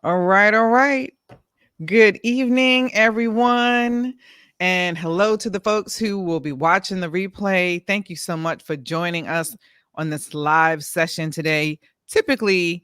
All right, all right. Good evening, everyone. And hello to the folks who will be watching the replay. Thank you so much for joining us on this live session today. Typically,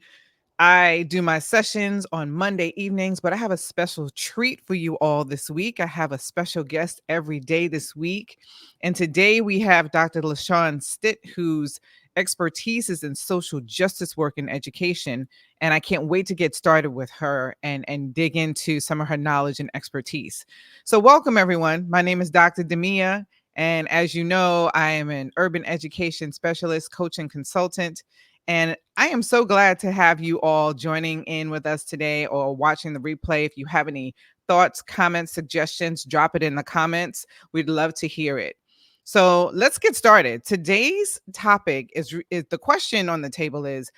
I do my sessions on Monday evenings, but I have a special treat for you all this week. I have a special guest every day this week. And today we have Dr. LaShawn Stitt, whose expertise is in social justice work and education. And I can't wait to get started with her and dig into some of her knowledge and expertise. So, welcome, everyone. My name is Dr. Demia. And as you know, I am an urban education specialist, coach, and consultant. And I am so glad to have you all joining in with us today or watching the replay. If you have any thoughts, comments, suggestions, drop it in the comments. We'd love to hear it. So let's get started. Today's topic is the question on the table is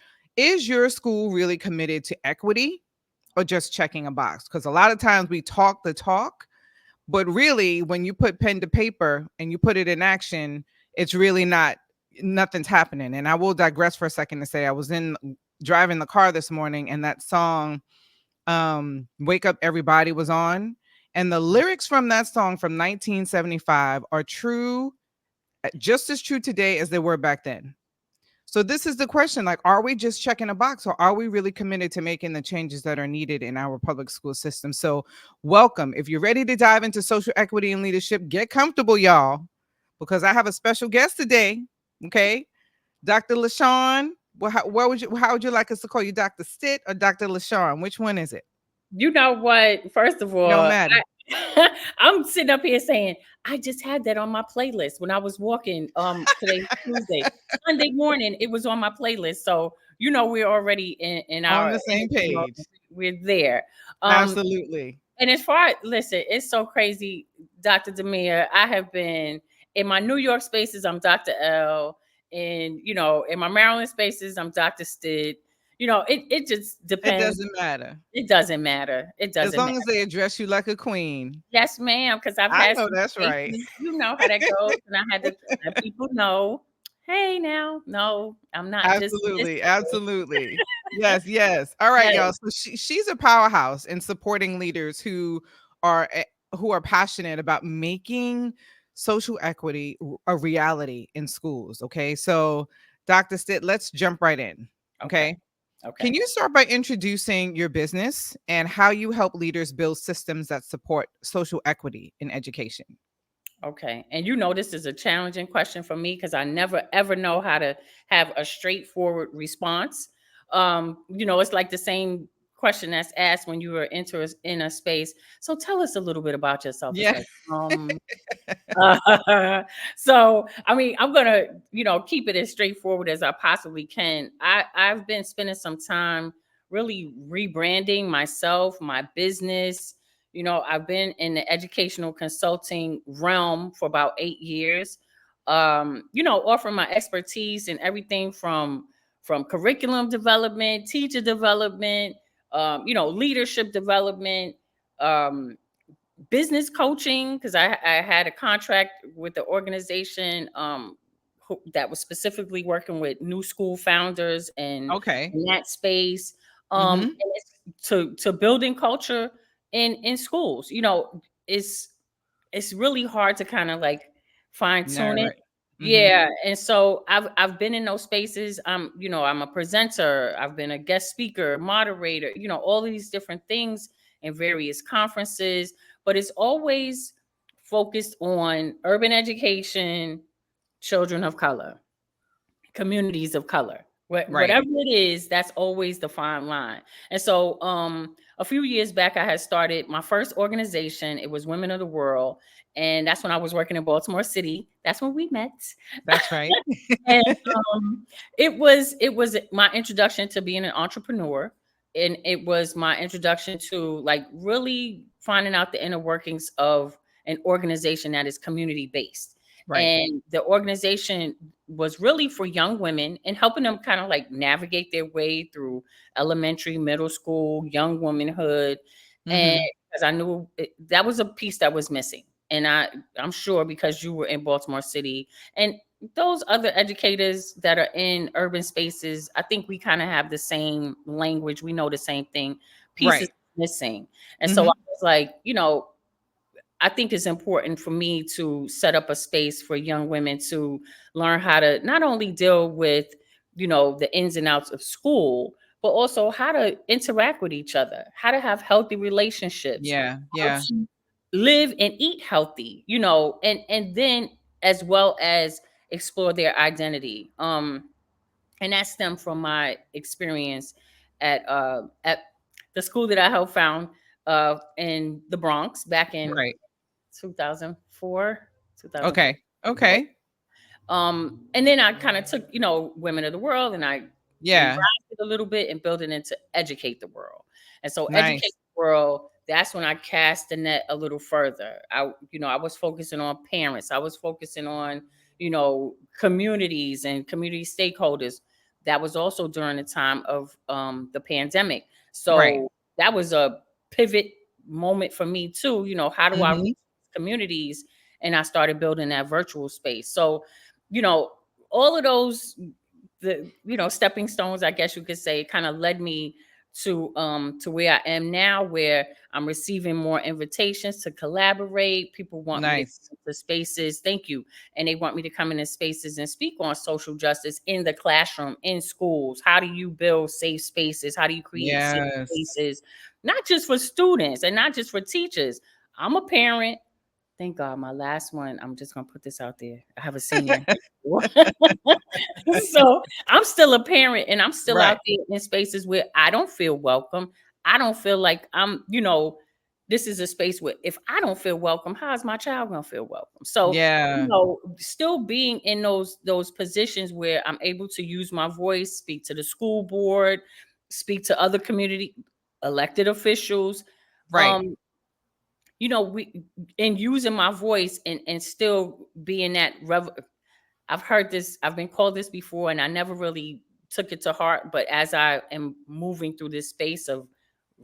your school really committed to equity or just checking a box? Because a lot of times we talk the talk, but really when you put pen to paper and you put it in action, it's really not nothing's happening. And I will digress for a second to say I was in driving the car this morning and that song Wake Up Everybody was on, and the lyrics from that song from 1975 are true, just as true today as they were back then. So this is the question, like, are we just checking a box or are we really committed to making the changes that are needed in our public school system? So welcome. If you're ready to dive into social equity and leadership, get comfortable, y'all, because I have a special guest today. Okay. Dr. LaShawn. Well, how would you like us to call you, Dr. Stitt or Dr. LaShawn? Which one is it? You know what? First of It don't all, matter. I'm sitting up here saying I just had that on my playlist when I was walking. Today's Tuesday, Sunday morning, it was on my playlist. So we're already in On our the same energy mode. page. We're there. Um, Absolutely. and as far as listen, it's so crazy, Dr. Demir. I have been in my New York spaces. I'm Dr. L, and in my Maryland spaces, I'm Dr. Stid. It just It depends. doesn't matter. It doesn't matter. It As doesn't long matter. as they address you like a queen. Yes, ma'am, because I've I had know some that's right. spaces, you know how that goes, and I had to let people know, "Hey, now, no, I'm not just this Absolutely, today." absolutely. Yes, yes. All right, Yes, y'all. So she's a powerhouse in supporting leaders are who are passionate about making social equity a reality in schools. Okay, so Dr. Stitt, let's jump right in. okay, Okay, can okay, you start by introducing your business and how you help leaders build systems that support social equity in education? okay, and this is a challenging question for me because I never ever know how to have a straightforward response. It's like the same question that's asked when you were in a space. So tell us a little bit about yourself. It's Yeah. like, so I mean, I'm gonna, keep it as straightforward as I possibly can. I've been spending some time really rebranding myself, my business. I've been in the educational consulting realm for about 8 years. Offering my expertise in everything from curriculum development, teacher development, leadership development, um, business coaching because I had a contract with the organization that was specifically working with new school founders and Okay. in that space, Mm-hmm. and it's to building culture in schools. It's really hard to kind of like fine tune Narrow it. it. Mm-hmm. Yeah, and so I've been in those spaces. I'm a presenter. I've been a guest speaker, moderator. All these different things in various conferences, but it's always focused on urban education, children of color, communities of color. Right. Whatever it is, that's always the fine line. And so a few years back I had started my first organization. It was Women of the World. And that's when I was working in Baltimore City. That's when we met. That's right. And it was my introduction to being an entrepreneur. And it was my introduction to like really finding out the inner workings of an organization that is community based. Right. And the organization was really for young women and helping them kind of like navigate their way through elementary, middle school, young womanhood. And Mhm. because I knew that was a piece that was missing. And I'm sure because you were in Baltimore City and those other educators that are in urban spaces, I think we kind of have the same language. We know the same thing. pieces Right. missing. And so I Mhm. was like, I think it's important for me to set up a space for young women to learn how to not only deal with, the ins and outs of school, but also how to interact with each other, how to have healthy relationships, Yeah. how Yeah. to live and eat healthy, and then as well as explore their identity. And that stemmed from my experience at the school that I helped found in the Bronx back in Right. 2004, 2004. Okay. Okay. And then I kind of took, Women of the World, and I Yeah. revised it a little bit and built it into Educate the World. And so Educate Nice. the World, that's when I cast the net a little further. I was focusing on parents. I was focusing on, communities and community stakeholders. That was also during the time of the pandemic. Right. So that was a pivot moment for me too. How do I Mhm. reach communities? And I started building that virtual space. So, you know, all of those stepping stones, I guess you could say, kind of led me to where I am now, where I'm receiving more invitations to collaborate. People want me to Nice. come into spaces. Thank you. And they want me to come into spaces and speak on social justice in the classroom, in schools. How do you build safe spaces? How do you create safe Yes. spaces, not just for students and not just for teachers? I'm a parent. Thank God, my last one, I'm just gonna put this out there. I have a senior. So I'm still a parent, and I'm still Right. out there in spaces where I don't feel welcome. I don't feel like this is a space where if I don't feel welcome, how is my child gonna feel welcome? So, Yeah. still being in those positions where I'm able to use my voice, speak to the school board, speak to other community elected officials. Right. Um, we in using my voice and still being that I've heard this, I've been called this before, and I never really took it to heart. But as I am moving through this space of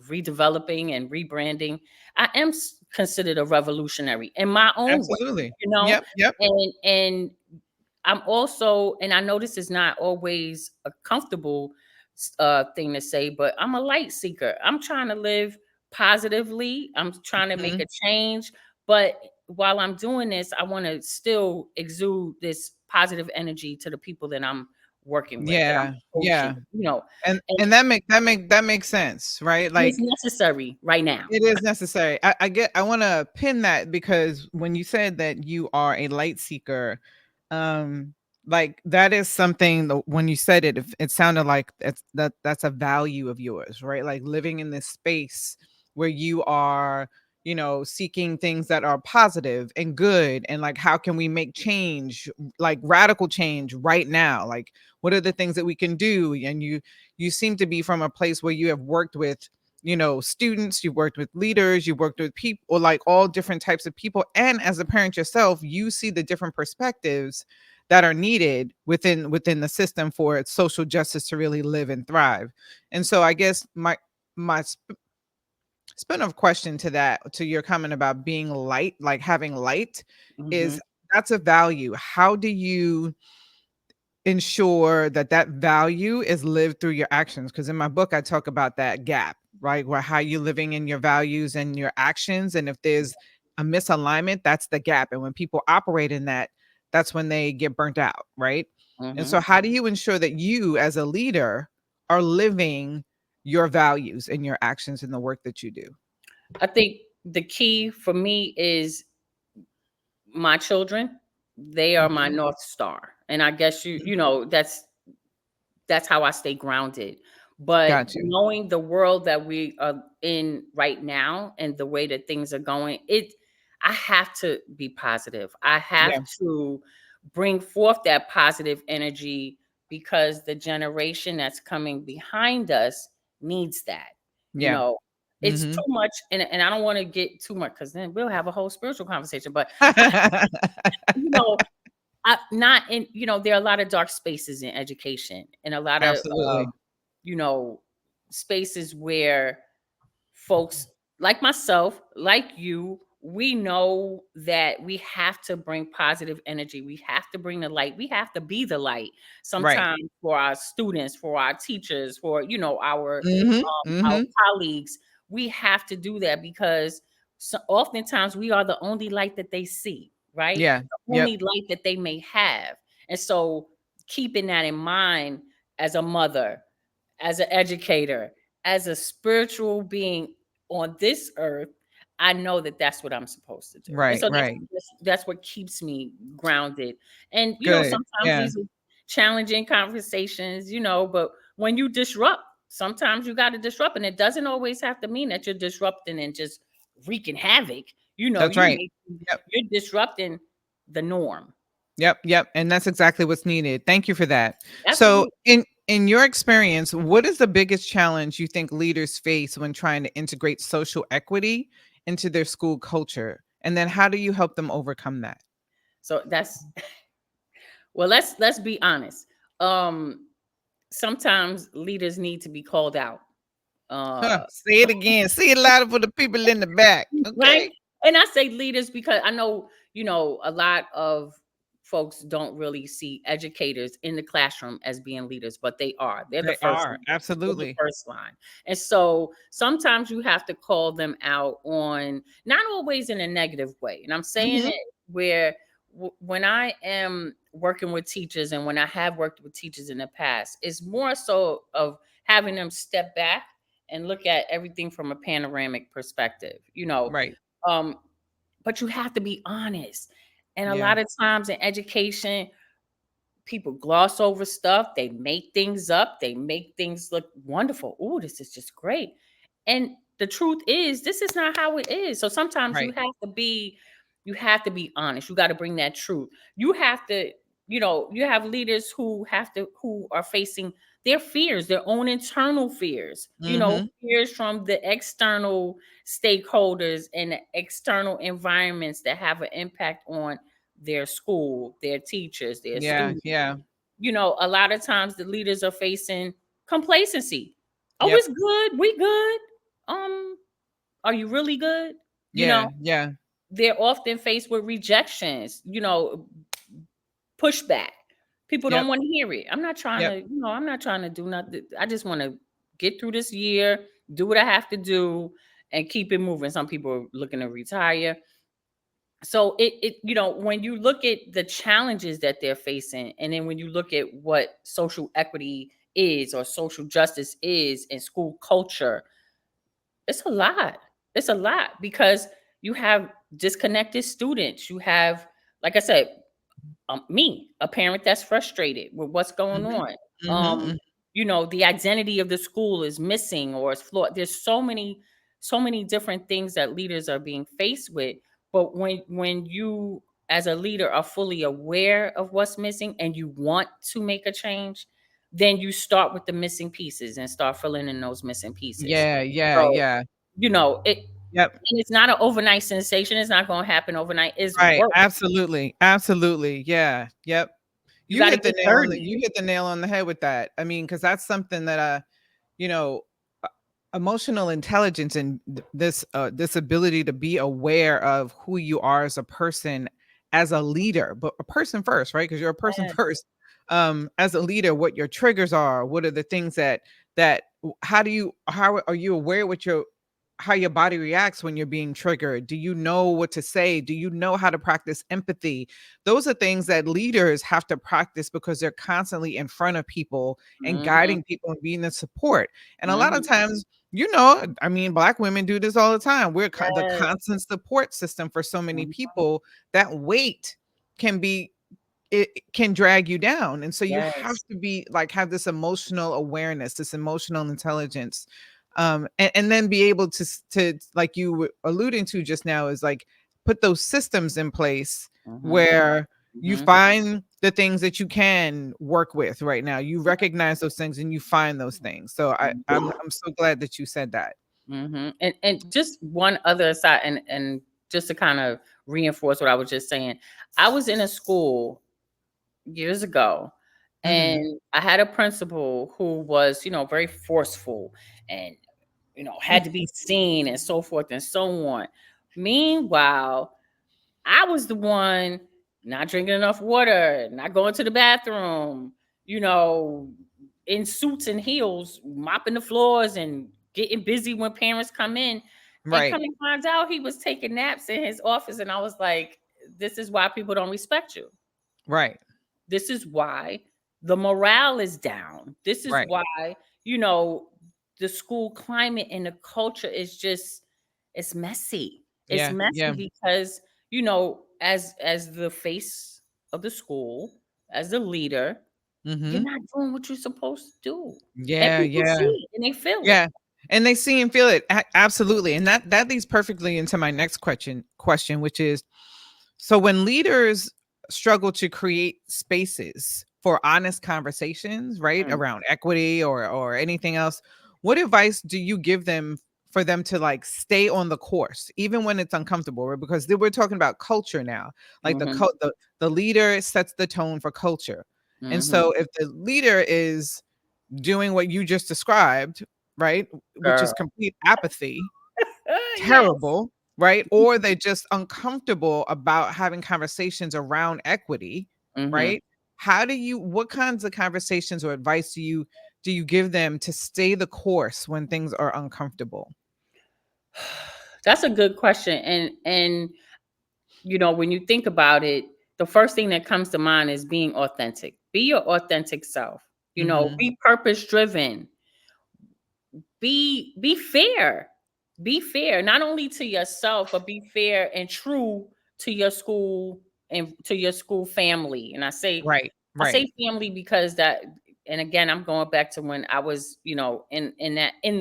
redeveloping and rebranding, I am considered a revolutionary in my own way, Absolutely. you know, Yep. Yep. and I'm also, and I know this is not always a comfortable thing to say, but I'm a light seeker. I'm trying to live positively. I'm trying to make Mhm. a change, but while I'm doing this, I want to still exude this positive energy to the people that I'm working with, that I'm Yeah. coaching, Yeah. And and that makes sense, right? it's Like necessary right now. it is necessary. I want to pin that because when you said that you are a light seeker, um, like that is something that when you said it, it sounded like that's a value of yours, right? Like living in this space where you are, seeking things that are positive and good, and like how can we make change, like radical change right now? Like what are the things that we can do? And you seem to be from a place where you have worked with students, you've worked with leaders, you've worked with people, like all different types of people. And as a parent yourself, you see the different perspectives that are needed within the system for social justice to really live and thrive. And so I guess my spin of question to that, to your comment about being light, like having light, Hmm. is that's a value. How do you ensure that that value is lived through your actions? Because in my book I talk about that gap, right, where how you living in your values and your actions, and if there's a misalignment, that's the gap, and when people operate in that, that's when they get burnt out, right? And so Hmm. how do you ensure that you as a leader are living your values and your actions in the work that you do? I think the key for me is my children. They are my Mhm. North Star. And I guess that's how I stay grounded. But Got you. knowing the world that we are in right now and the way that things are going, I have to be positive. I have Yeah. to bring forth that positive energy because the generation that's coming behind us needs that. You Yeah. know, it's too Mhm. much, and I don't want to get too much because then we'll have a whole spiritual conversation. But you know, not in, there are a lot of dark spaces in education and a lot of Absolutely. you know, spaces where folks like myself, like you, we know that we have to bring positive energy. We have to bring the light. We have to be the light Right. sometimes for our students, for our teachers, for Mhm. our Mhm. colleagues. We have to do that because oftentimes we are the only light that they see, right? Yeah. The Yep. only light that they may have. And so keeping that in mind as a mother, as an educator, as a spiritual being on this earth, I know that that's what I'm supposed to do. And Right. so Right. that's what keeps me grounded. And Good. sometimes Yeah. these are challenging conversations, but when you disrupt, sometimes you got to disrupt, and it doesn't always have to mean that you're disrupting and just wreaking havoc. That's right. Yep. You're disrupting the norm. Yep, yep, and that's exactly what's needed. Thank you for that. So, Absolutely. in your experience, what is the biggest challenge you think leaders face when trying to integrate social equity into their school culture? And then how do you help them overcome that? So that's well, let's be honest. Um, Sometimes leaders need to be called out. Huh, Uh, say it again. Say it louder for the people in the back. right? Okay. And I say leaders because I know, a lot of folks don't really see educators in the classroom as being leaders, but they are. They're the They first are. line. They're the Absolutely. first line. And so sometimes you have to call them out on not always in a negative way. And I'm saying Mhm. it where when I am working with teachers and when I have worked with teachers in the past, it's more so of having them step back and look at everything from a panoramic perspective, Right. um, but you have to be honest. And a Yeah. lot of times in education, people gloss over stuff. They make things up. They make things look wonderful. Oh, this is just great. And the truth is, this is not how it is. So sometimes Right. you have to be honest. You got to bring that truth. You have to, you have leaders who are facing their fears, their own internal fears, Mhm. fears from the external stakeholders and the external environments that have an impact on their school, their teachers, their Yeah, students. yeah. A lot of times the leaders are facing complacency. Oh, Yep. it's good. We good. Are you really good? You know, Yeah, yeah. they're often faced with rejections, pushback. People don't Yep. want to hear it. Yep. I'm not trying to do nothing. I just want to get through this year, do what I have to do, and keep it moving. Some people are looking to retire. So when you look at the challenges that they're facing, and then when you look at what social equity is or social justice is in school culture, it's a lot. It's a lot because you have disconnected students. You have, like I said, me, a parent that's frustrated with what's going Mhm. on. Mhm, Um, mhm. the identity of the school is missing or it's flawed. There's so many different things that leaders are being faced with. But when you as a leader are fully aware of what's missing and you want to make a change, then you start with the missing pieces and start filling in those missing pieces. Yeah, yeah, So, yeah. it Yep. and it's not an overnight sensation. It's not going to happen overnight. It's Right. work. Absolutely. Absolutely. Yeah. Yep. You got to get dirty. You hit the nail on the head with that. I mean, because that's something that you know, uh, emotional intelligence and this ability to be aware of who you are as a person, as a leader, but a person first, right? Because you're a person Yes. first. As a leader, what your triggers are, what are the things how are you aware what your how your body reacts when you're being triggered? Do you know what to say? Do you know how to practice empathy? Those are things that leaders have to practice because they're constantly in front of people and Mhm, guiding people and being the support. And a lot of mhm. times, I mean, Black women do this all the time. We're the Yes, constant support system for so many mhm, people. That weight can be it can drag you down. And so you have yes. to be like have this emotional awareness, this emotional intelligence. And then be able to like you were alluding to just now is like put those systems in place Mhm, where you mhm, find the things that you can work with right now. You recognize those things and you find those things. So mhm, I'm so glad that you said that. mhm. And just one other side, and just to kind of reinforce what I was just saying, I was in a school years ago, Mhm. and I had a principal who was, very forceful and, had to be seen and so forth and so on. Meanwhile, I was the one not drinking enough water, not going to the bathroom, you know, in suits and heels, mopping the floors and getting busy when parents come in. And Right. coming finds out he was taking naps in his office. And I was like, this is why people don't respect you. Right. This is why the morale is down. This is Right. why, you know, the school climate and the culture is just, it's messy. It's Yeah. messy Yeah. because, you know, as the face of the school, as the leader, you're Mm-hmm. not doing what you're supposed to do. And Yeah. people Yeah. see it and they feel it. Yeah. And they see and feel it. Absolutely. And that leads perfectly into my next question, which is, so when leaders struggle to create spaces for honest conversations, right, Mm, around equity or anything else, what advice do you give them for them to like stay on the course even when it's uncomfortable, right? Because we're talking about culture now. Like mhm, the leader sets the tone for culture. And mhm. so if the leader is doing what you just described, right, which is Girl. complete apathy, Yes. terrible, right? Or they're just uncomfortable about having conversations around equity, Mhm. right? What kinds of conversations or advice do you give them to stay the course when things are uncomfortable? That's a good question. And you know, when you think about it, the first thing that comes to mind is being authentic. Be your authentic self. You know, Mhm. be purpose driven. Be fair. Be fair, not only to yourself, but be fair and true to your school and to your school family. And Right, I right. say family because that, and again, I'm going back to when I was, you know, in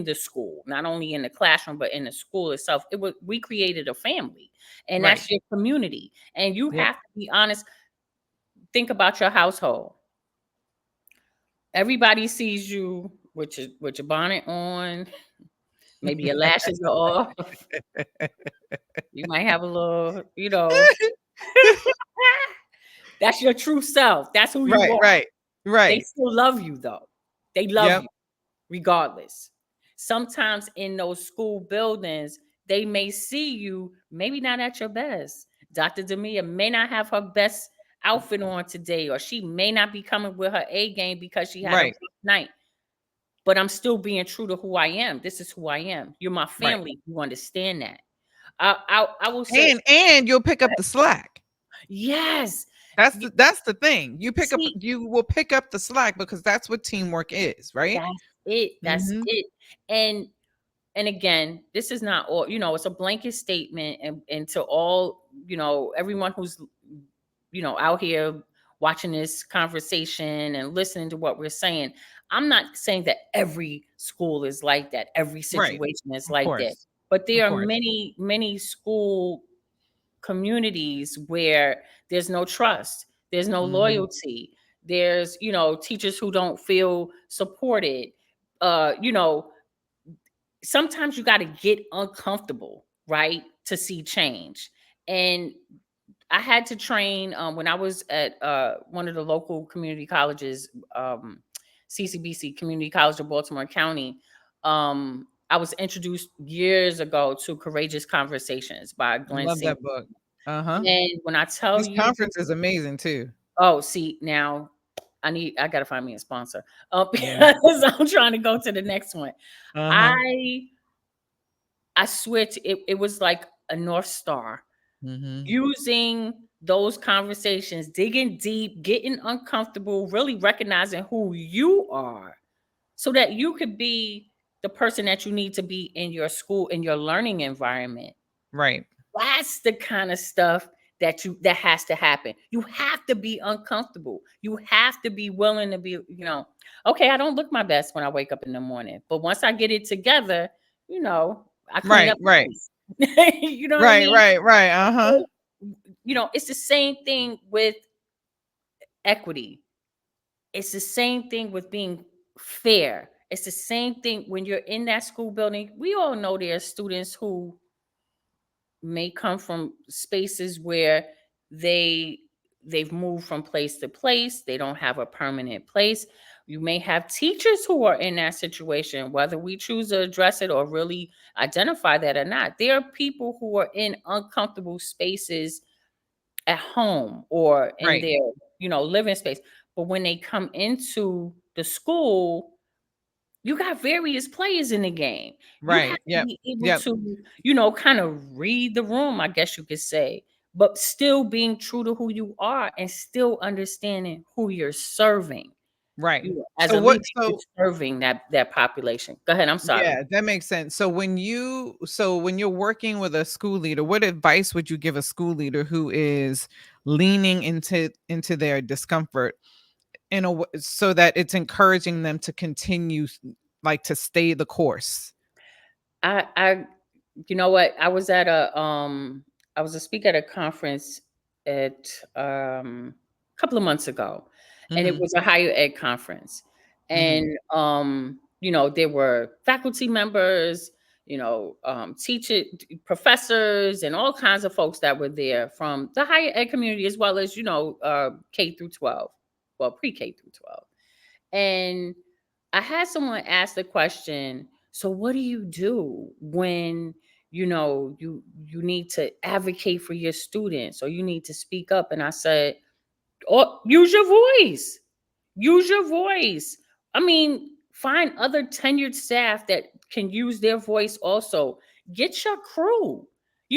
the school, not only in the classroom, but in the school itself. We created a family, and Right. that's your community. And you Yep. have to be honest. Think about your household. Everybody sees you with your bonnet on, maybe your lashes are off. You might have a little, you know, that's your true self. That's who you Right, are. right, They right. still love you though. They love Yep. you regardless. Sometimes in those school buildings, they may see you maybe not at your best. Dr. Demia may not have her best outfit on today, or she may not be coming with her A game because she had a rough Right, night. But I'm still being true to who I am. This is who I am. You're my right. family. You understand that. I will say And you'll pick up the slack. yes. That's the thing. See, You will pick up the slack because that's what teamwork is, right? that's it. That's Mhm. it. And and again, this is not all, you know, it's a blanket statement and to all, you know, everyone who's, you know, out here watching this conversation and listening to what we're saying. I'm not saying that every school is like that, every Right. situation is Of like that. course. But Of there are course. many school communities where there's no trust, there's no Mhm. loyalty, there's, you know, teachers who don't feel supported. You know, sometimes you got to get uncomfortable, right, to see change. And I had to train when I was at one of the local community colleges, CCBC Community College of Baltimore County. I was introduced years ago to Courageous Conversations by I Glenn love Sing. that book. Uh-huh. And when I tell His you, conference is amazing too. oh, see, now I gotta find me a sponsor. Yeah. Because I'm trying to go to the next one. Uh-huh. I I switched, it was like a North Star. Mhm. Using those conversations, digging deep, getting uncomfortable, really recognizing who you are so that you could be the person that you need to be in your school, in your learning environment. Right. That's the kind of stuff that has to happen. You have to be uncomfortable. You have to be willing to be, you know, okay, I don't look my best when I wake up in the morning, but once I get it together, you know, I clean Right, up the right. place. You know what I Right, mean? right, right. Uh-huh. So, you know, it's the same thing with equity. It's the same thing with being fair. It's the same thing when you're in that school building. We all know there are students who may come from spaces where they they've moved from place to place. They don't have a permanent place. You may have teachers who are in that situation, whether we choose to address it or really identify that or not. There are people who are in uncomfortable spaces at home or in Right. their, living space. But when they come into the school, you got various players in the game. You have Right. to Yep. be able Yep. to, kind of read the room, I guess you could say, but still being true to who you are and still understanding who you're serving. Right. As So a what leader, you're so serving that population. Go ahead. I'm sorry. yeah, that makes sense. So when you're working with a school leader, what advice would you give a school leader who is leaning into their discomfort so that it's encouraging them to continue, like, to stay the course? I you know what? I was a speaker at a conference at a couple of months ago, and it Mhm. was a higher ed conference. Mhm. And there were faculty members, teacher professors and all kinds of folks that were there from the higher ed community as well as, K through 12. Well, pre-K through 12. And I had someone ask the question, so what do you do when you need to advocate for your students or you need to speak up? And I said, oh, use your voice. Use your voice. I mean, find other tenured staff that can use their voice also. Get your crew.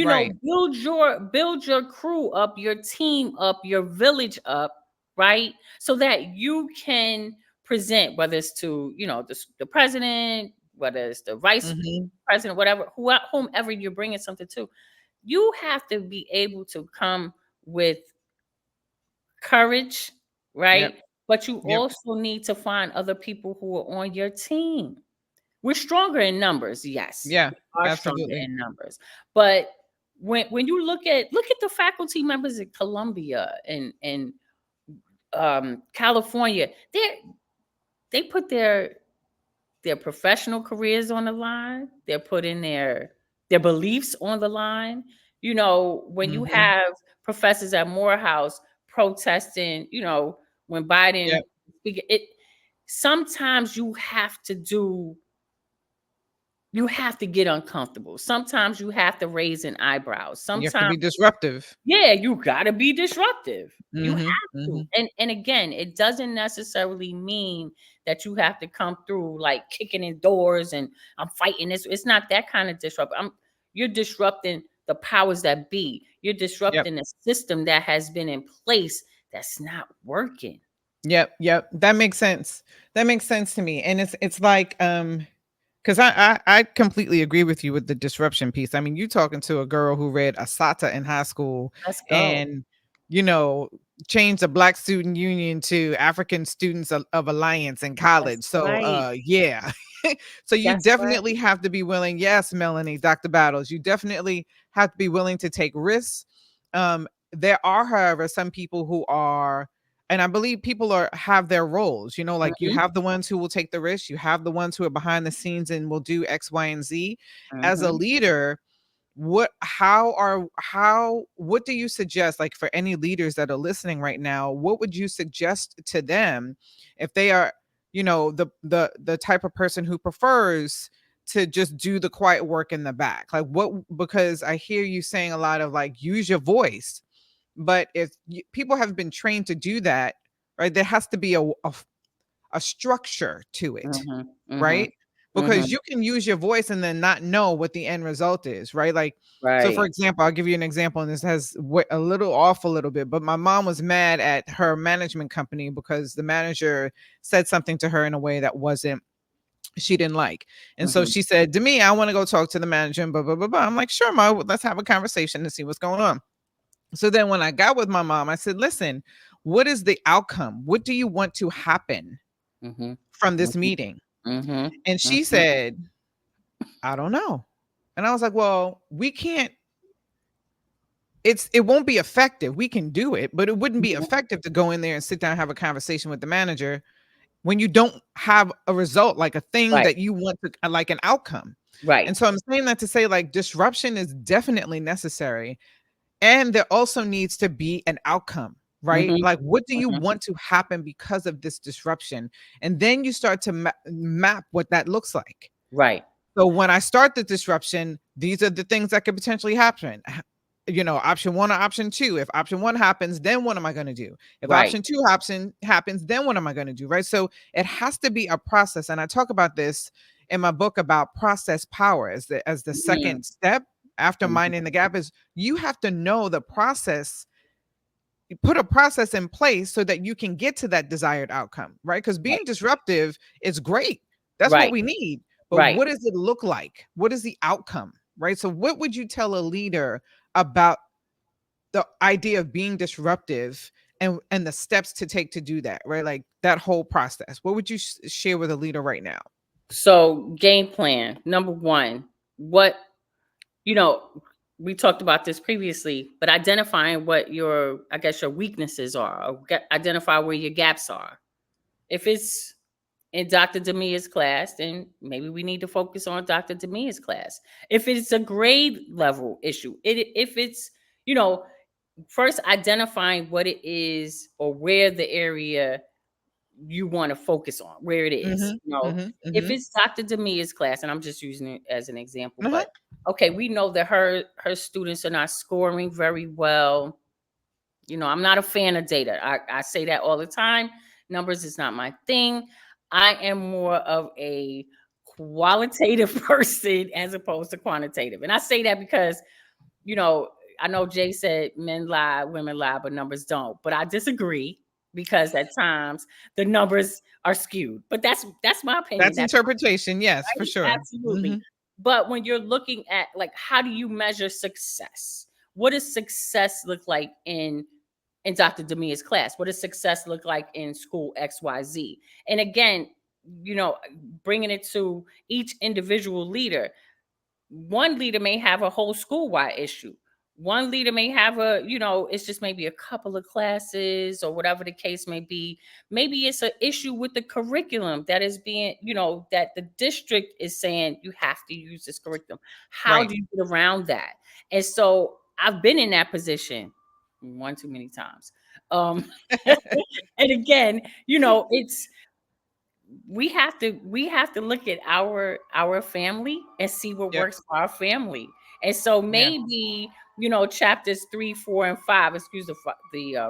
Right. Build your crew up, your team up, your village up, right? So that you can present, whether it's to, the president, whether it's the vice Mhm. president, whatever, whomever you're bringing something to. You have to be able to come with courage, Yep. right? But you Yep. also need to find other people who are on your team. We're stronger in numbers, yes. Yeah. We are stronger Absolutely. in numbers. But when you look at the faculty members at Columbia and California, they put their professional careers on the line. They're putting their beliefs on the line. When you Mhm. have professors at Morehouse protesting, when Biden Yep. it sometimes you have to get uncomfortable. Sometimes you have to raise an eyebrow. You have to Sometimes, be disruptive. yeah, you gotta be disruptive. You have Mhm. to. Mhm. And again, it doesn't necessarily mean that you have to come through like kicking in doors and I'm fighting this. It's not that kind of disrupt. You're disrupting the powers that be. You're Yep. disrupting a system that has been in place that's not working. Yep. Yep. That makes sense. That makes sense to me. And it's like, 'cause I completely agree with you with the disruption piece. I mean, you talking to a girl who read Asata in high school Let's go. and, you know, changed the Black Student Union to African Students of Alliance in That's college. So, right. yeah. So you That's right. definitely have to be willing. Yes, Melanie, Dr. Battles, you definitely have to be willing to take risks. There are, however, some people who are, and I believe people have their roles, like you Mhm, have the ones who will take the risk, you have the ones who are behind the scenes and will do X, Y, and Z. As a mhm. leader, what do you suggest, like, for any leaders that are listening right now, what would you suggest to them if they are, the type of person who prefers to just do the quiet work in the back? Like, because I hear you saying a lot of, like, use your voice, but if people have been trained to do that, right, there has to be a structure to it, Mhm, mhm, right? Because mhm. you can use your voice and then not know what the end result is, right? Like, so for Right. example, I'll give you an example, and this has a little off a little bit, but my mom was mad at her management company because the manager said something to her in a way that wasn't she didn't like. And so Mhm, she said to me, I want to go talk to the manager and blah, blah, blah, blah. I'm like, sure, Ma, let's have a conversation and see what's going on. So then when I got with my mom, I said, listen, what is the outcome? What do you want to happen mhm, from this mhm, meeting? mhm, And she mhm, said, I don't know. And I was like, well, we can't, it won't be effective. We can do it, but it wouldn't be mhm. effective to go in there and sit down and have a conversation with the manager when you don't have a result, like a thing Right, that you want to, like an outcome. right. And so I'm saying that to say, like, disruption is definitely necessary. And there also needs to be an outcome. right? Mhm. Like, what do you Mhm. want to happen because of this disruption? And then you start to map what that looks like. Right. So when I start the disruption, these are the things that could potentially happen. Option one or option two. If option one happens, then what am I going to do? If Right. option two happens, then what am I going to do? Right. So it has to be a process. And I talk about this in my book about process power as the Mhm. second step after Mhm. minding the gap is you have to know the process. You put a process in place so that you can get to that desired outcome, right? Because Right. being disruptive is great. That's what Right. we need. But Right. what does it look like? What is the outcome? Right. So, what would you tell a leader about the idea of being disruptive and the steps to take to do that? Right. Like that whole process. What would you share with a leader right now? So, game plan. Number 1, what you know, we talked about this previously, but identifying what your, I guess, your weaknesses are, or identify where your gaps are. If it's in Dr. Demia's class, then maybe we need to focus on Dr. Demia's class. If it's a grade level issue, if it's, you know, first identifying what it is or where the area you want to focus on, where it is. Mhm. You know, Mhm. if Mhm. it's Dr. Demia's class, and I'm just using it as an example, Uh-huh. but okay, we know that her students are not scoring very well. You know, I'm not a fan of data. I say that all the time. Numbers is not my thing. I am more of a qualitative person as opposed to quantitative. And I say that because, you know, I know Jay said men lie, women lie, but numbers don't. But I disagree because at times the numbers are skewed. But that's my opinion. That's That's interpretation. Yes, for right. sure. Absolutely. Mhm. But when you're looking at, like, how do you measure success? What does success look like in Dr. Demia's class? What does success look like in school XYZ? And again, you know, bringing it to each individual leader. One leader may have a whole school-wide issue. One leader may have a, you know, it's just maybe a couple of classes or whatever the case may be. Maybe it's an issue with the curriculum that is being, you know, that the district is saying you have to use this curriculum. How Right. do you get around that? And so I've been in that position one too many times. Um, and again, you know, it's we have to look at our family and see what Yep. works for our family. And so Yeah. maybe, you know, chapters 3, 4, and 5, excuse the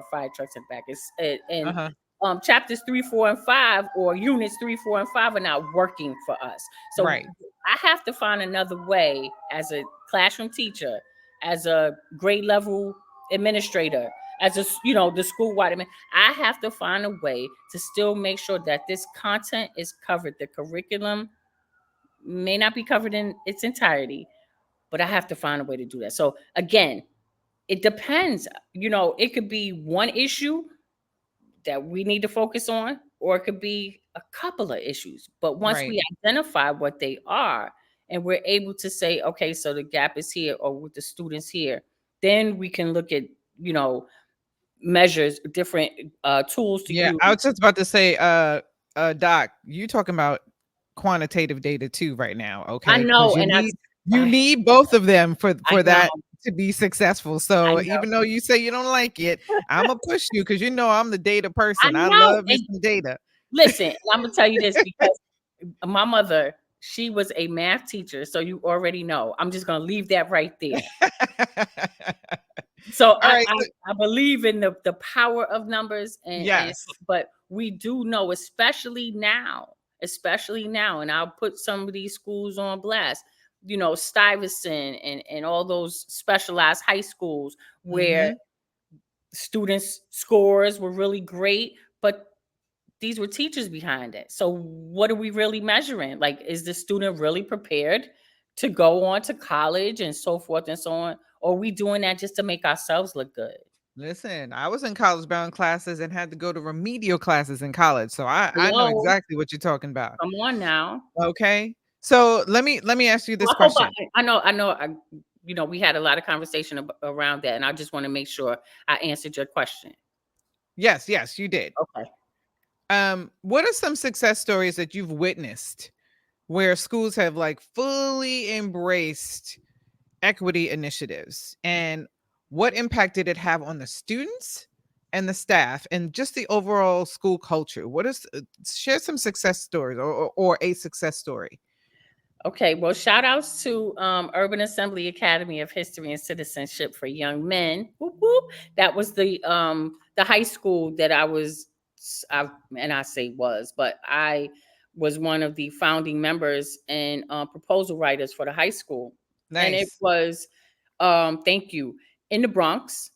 fire trucks in the back, is and Uh-huh. chapters 3, 4, and 5, or units 3, 4, and 5 are not working for us. So Right. I have to find another way as a classroom teacher, as a grade level administrator, as a, you know, the school wide. I have to find a way to still make sure that this content is covered. The curriculum may not be covered in its entirety, but I have to find a way to do that. So again, it depends. You know, it could be one issue that we need to focus on, or it could be a couple of issues. But once Right. we identify what they are and we're able to say, okay, so the gap is here, or with the students here, then we can look at, you know, measures, different tools to Yeah, use. I was just about to say, Doc, you talking about quantitative data too right now, I okay? Because know, you and need you I need both of them I for know, that to be successful. I So know, even though you say you don't like it, Imma push you because you know I'm the data I person. I know. love me And some data. listen, I'm gonna tell you this because my mother, she was a math teacher, so you already know. I'm just gonna leave that right there. So All right, so I believe in the power of numbers, and yes. but we do know, especially now, and I'll put some of these schools on blast. You know, Stuyvesant and all those specialized high schools where Mhm. students' scores were really great, but these were teachers behind it. So what are we really measuring? Like, is the student really prepared to go on to college and so forth and so on? Or are we doing that just to make ourselves look good? Listen, I was in college bound classes and had to go to remedial classes in college, so I know Hello, exactly what you're talking about. come on now. Okay. So let me ask you So this I hope question. you know, we had a lot of conversation around that, and I just want to make sure I answered your question. Yes, yes, you did. Okay. What are some success stories that you've witnessed where schools have like fully embraced equity initiatives and what impact did it have on the students and the staff and just the overall school culture? What is share some success stories or a success story? Okay, well, shout outs to Urban Assembly Academy of History and Citizenship for Young Men. Whoop, whoop. That was the high school that and I say was, but I was one of the founding members and proposal writers for the high school, and it Nice. was thank you, in the Bronx,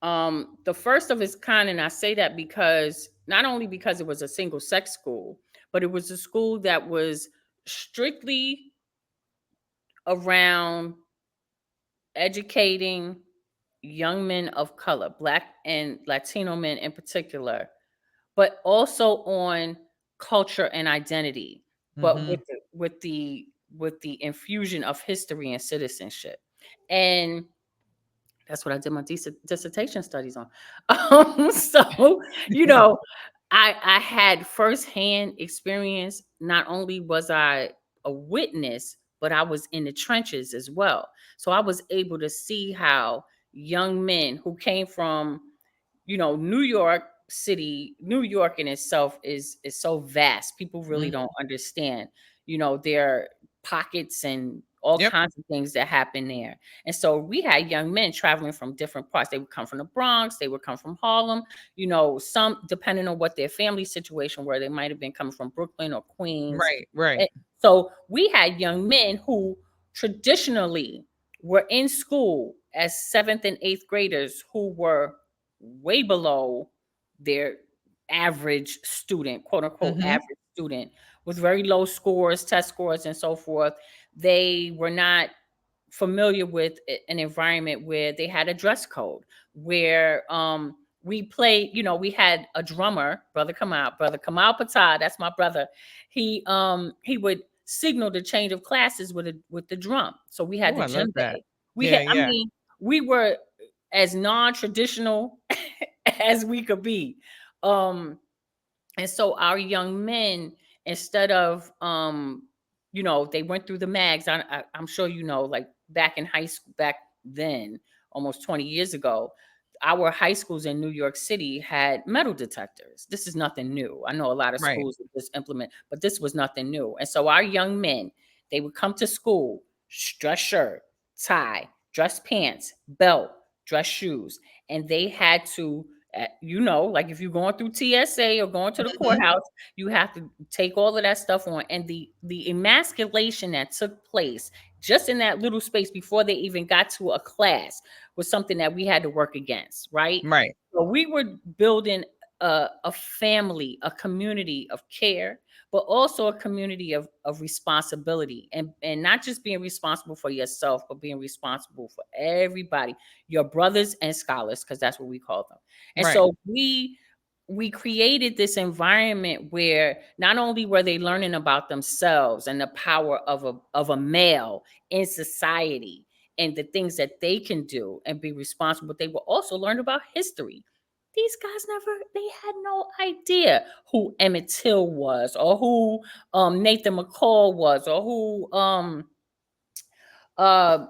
the first of its kind. And I say that because not only because it was a single sex school, but it was a school that was strictly around educating young men of color, Black and Latino men in particular, but also on culture and identity, but Mm-hmm. with the infusion of history and citizenship. And that's what I did my dissertation studies on. So, you know, I had firsthand experience. Not only was I a witness, but I was in the trenches as well. So I was able to see how young men who came from, New York City, New York in itself is so vast. People really Mm-hmm. don't understand, there are pockets and all Yep. kinds of things that happen there. And so we had young men traveling from different parts. They would come from the Bronx, they would come from Harlem, some depending on what their family situation were, they might have been coming from Brooklyn or Queens. Right. Right. And so we had young men who traditionally were in school as seventh and eighth graders who were way below their average student, quote unquote, Mm-hmm. average student, with very low scores, test scores, and so forth. They were not familiar with an environment where they had a dress code, where we played, we had a drummer, brother Kamal Patad, that's my brother. He would signal the change of classes with the drum. So we had Oh, the I love djembe. that. We Yeah. had, I Yeah. mean, we were as non-traditional as we could be. Um, and so our young men, instead of they went through the mags. I'm sure like back in high school, back then, almost 20 years ago, our high schools in New York City had metal detectors. This is nothing new. I know a lot of Right. schools that just implement, but this was nothing new. And so our young men, they would come to school, dress shirt, tie, dress pants, belt, dress shoes, and they had to, like if you're going through TSA or going to the Mm-hmm. courthouse, you have to take all of that stuff on. And the emasculation that took place just in that little space before they even got to a class was something that we had to work against, right? Right. So we were building a family, a community of care, but also a community of responsibility, and not just being responsible for yourself, but being responsible for everybody, your brothers and scholars, because that's what we call them. And Right. so we created this environment where not only were they learning about themselves and the power of a male in society and the things that they can do and be responsible, but they will also learn about history. These guys they had no idea who Emmett Till was, or who Nathan McCall was, or uh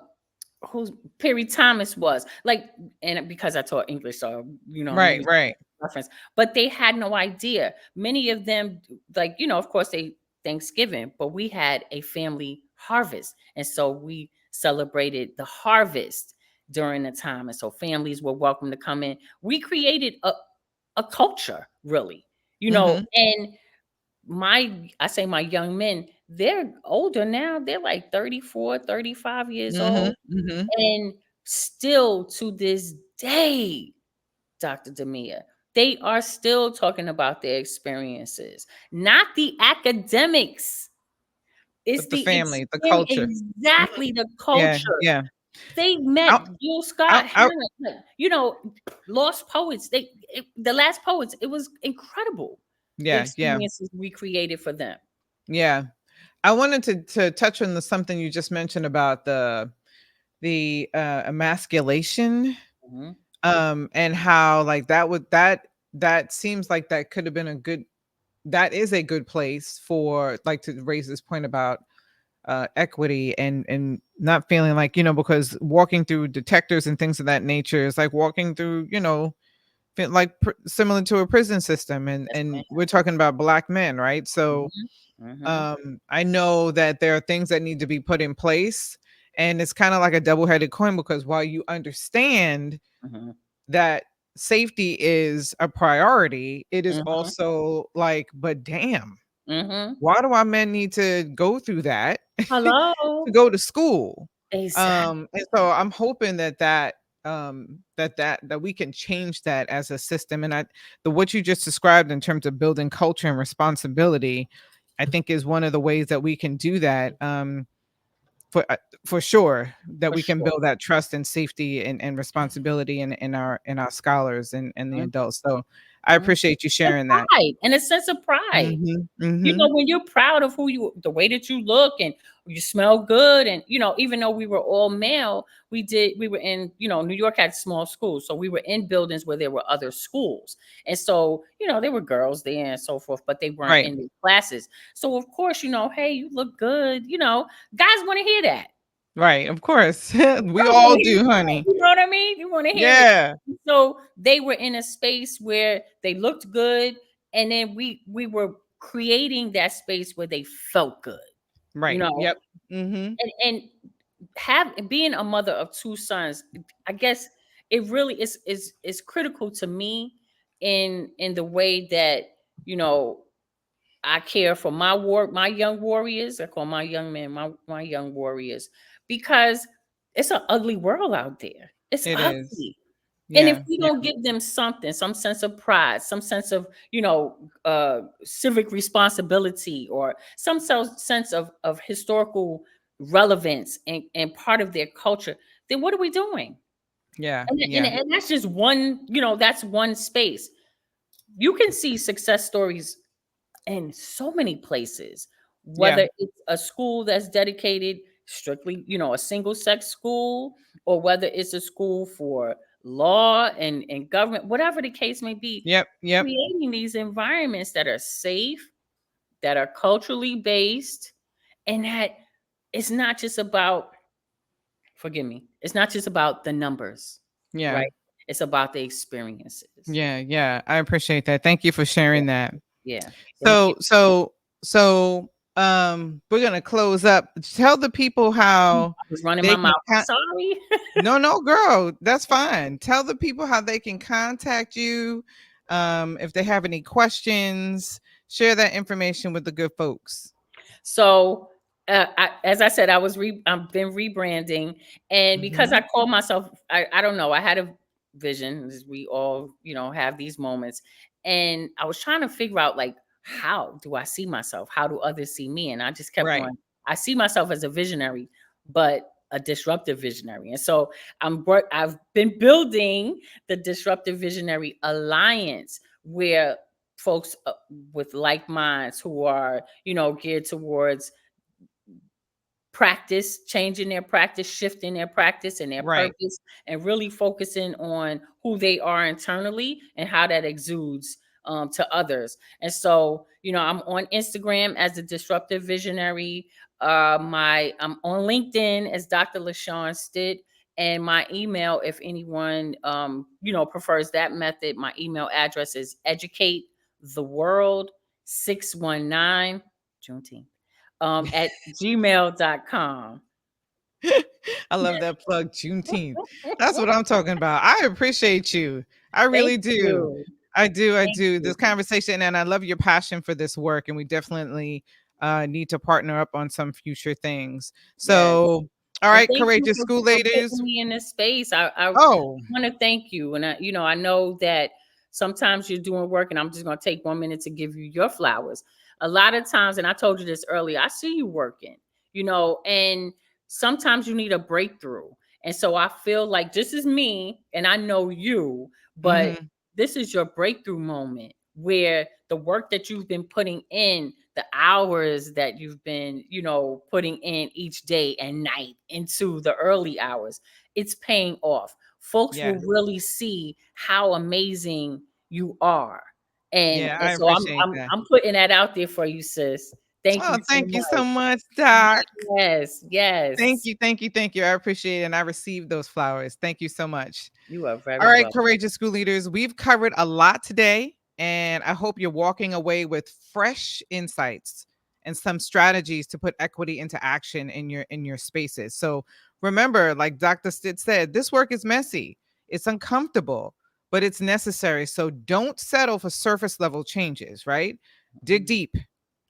who Perry Thomas was. Like, and because I taught English, so I'm Right. using Right. reference, but they had no idea. Many of them, like, of course, they Thanksgiving, but we had a family harvest. And so we celebrated the harvest during the time. And so families were welcome to come in. We created a culture, really, Mm-hmm. and I say my young men, they're older now. They're like 34, 35 years Mm-hmm. old. Mm-hmm. And still to this day, Dr. Demia, they are still talking about their experiences, not the academics. It's But the the family, the experience, culture. Mhm. exactly, the Yeah. culture. Yeah. They met Out. Jill Scott, Out. Out. Hannah, like, Lost Poets. The Last Poets. It was incredible, the Yeah. Yeah. experiences we created for them. Yeah. I wanted to touch on something you just mentioned about the emasculation, Mhm. and how like that seems like that could have been that is a good place for, like, to raise this point about equity and not feeling like, because walking through detectors and things of that nature is like walking through, like similar to a prison system, and Yes, and ma'am. we're talking about Black men, right? So Mhm. Mhm. I know that there are things that need to be put in place, and it's kind of like a double-headed coin, because while you understand Mhm. that safety is a priority, it is Mhm. also like, but damn, Mhm. why do our men need to go through that to Hello. go to school? And Exactly. so I'm hoping that we can change that as a system. And the what you just described in terms of building culture and responsibility, I think is one of the ways that we can do that. For sure, that For we can sure. build that trust and safety and responsibility in our scholars and the Mhm. adults. So I Mhm. appreciate you And sharing that. pride, and a sense of pride. Mhm, You mhm. know, when you're proud of who you, the way that you look and you smell good, and even though we were all male, we were in, New York had small schools, so we were in buildings where there were other schools, and so there were girls there and so forth, but they weren't Right, in the classes. So of course, hey, you look good. Guys want to hear that. right, of course. We Girls all wanna hear do, that, honey. you know what I mean? You wanna hear it. Yeah, So they were in a space where they looked good, and then we were creating that space where they felt good, you right, know? yep. Mhm. And have being a mother of 2 sons, I guess it really is critical to me in the way that, you know, I care for my young warriors. I call my young men my young warriors, because it's an ugly world out there. It's It is. ugly. And if Yeah, we yeah, don't give them something, some sense of pride, some sense of, civic responsibility, or some sense of historical relevance and part of their culture, then what are we doing? yeah, And yeah, and that's just one, that's one space. You can see success stories in so many places, yeah, whether it's a school that's dedicated strictly, a single sex school, or whether it's a school for law and government, whatever the case may be, yep, yep, creating these environments that are safe, that are culturally based, and that it's not just about, forgive me, it's not just about the numbers, yeah, right? It's about the experiences. yeah, yeah. I appreciate that. Thank you for Yeah. sharing that. Yeah. Thank you. So we're gonna close up. Tell the people how I was running my they can mouth. I'm sorry. no, no, girl, that's fine. Tell the people how they can contact you. If they have any questions, share that information with the good folks. So, as I said, I've been rebranding, and because I Mhm. call myself, I don't know, I had a vision, as we all, have these moments, and I was trying to figure out, like, how do I see myself? How do others see me? And I just kept Right. going. I see myself as a visionary, but a disruptive visionary, and so I've been building the Disruptive Visionary Alliance, where folks with like minds, who are, geared towards practice, changing their practice, shifting their practice and their Right. purpose, and really focusing on who they are internally and how that exudes to others. And so, I'm on Instagram as the Disruptive Visionary. I'm on LinkedIn as Dr. LaShawn Stitt. And my email, if anyone prefers that method, my email address is educatetheworld619 Juneteenth at gmail.com. I love that plug, Juneteenth. That's what I'm talking about. I appreciate you. I Thank really do. you. I do. I Thank do. you. This conversation, and I love your passion for this work. And we definitely need to partner up on some future things. Yes. So, all And right, thank you courageous for, school for ladies. putting me in this space. I Oh, want to thank you. And I know that sometimes you're doing work, and I'm just going to take 1 minute to give you your flowers. A lot of times, and I told you this earlier, I see you working, and sometimes you need a breakthrough. And so I feel like this is me, and I know you, but hmm, this is your breakthrough moment, where the work that you've been putting in, the hours that you've been, putting in each day and night into the early hours, it's paying off. Folks yeah, will really see how amazing you are. And yeah. and I so I'm appreciate I'm that. I'm putting that out there for you, sis. Thank Oh, you so thank you so much. much, Doc. Yes, Thank yes. you, thank you, thank you. I appreciate it, and I received those flowers. Thank you so much. You are All very right, welcome. courageous school leaders, we've covered a lot today, and I hope you're walking away with fresh insights and some strategies to put equity into action in your spaces. So remember, like Dr. Stitt said, this work is messy, it's uncomfortable, but it's necessary. So don't settle for surface level changes, right? Dig Mhm. deep,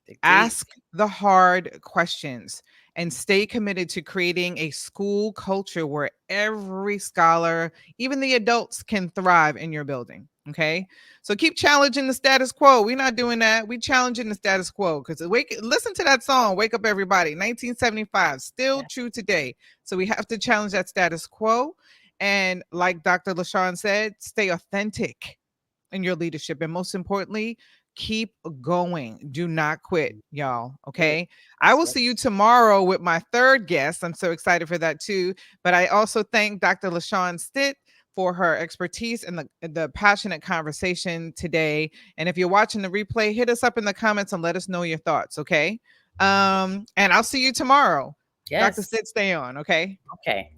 Dig deep. ask the hard questions, and stay committed to creating a school culture where every scholar, even the adults, can thrive in your building. Okay. So keep challenging the status quo. We're not doing that. We challenging the status quo because listen to that song, Wake Up Everybody, 1975, still Yeah. true today. So we have to challenge that status quo. And like Dr. LaShawn said, stay authentic in your leadership. And most importantly, keep going. Do not quit, y'all. Yeah. Okay. I That's will right. see you tomorrow with my third guest. I'm so excited for that too. But I also thank Dr. LaShawn Stitt for her expertise and the passionate conversation today. And if you're watching the replay, hit us up in the comments and let us know your thoughts. Okay. And I'll see you tomorrow. Dr. Yes. Stitt, stay on. Okay. Okay.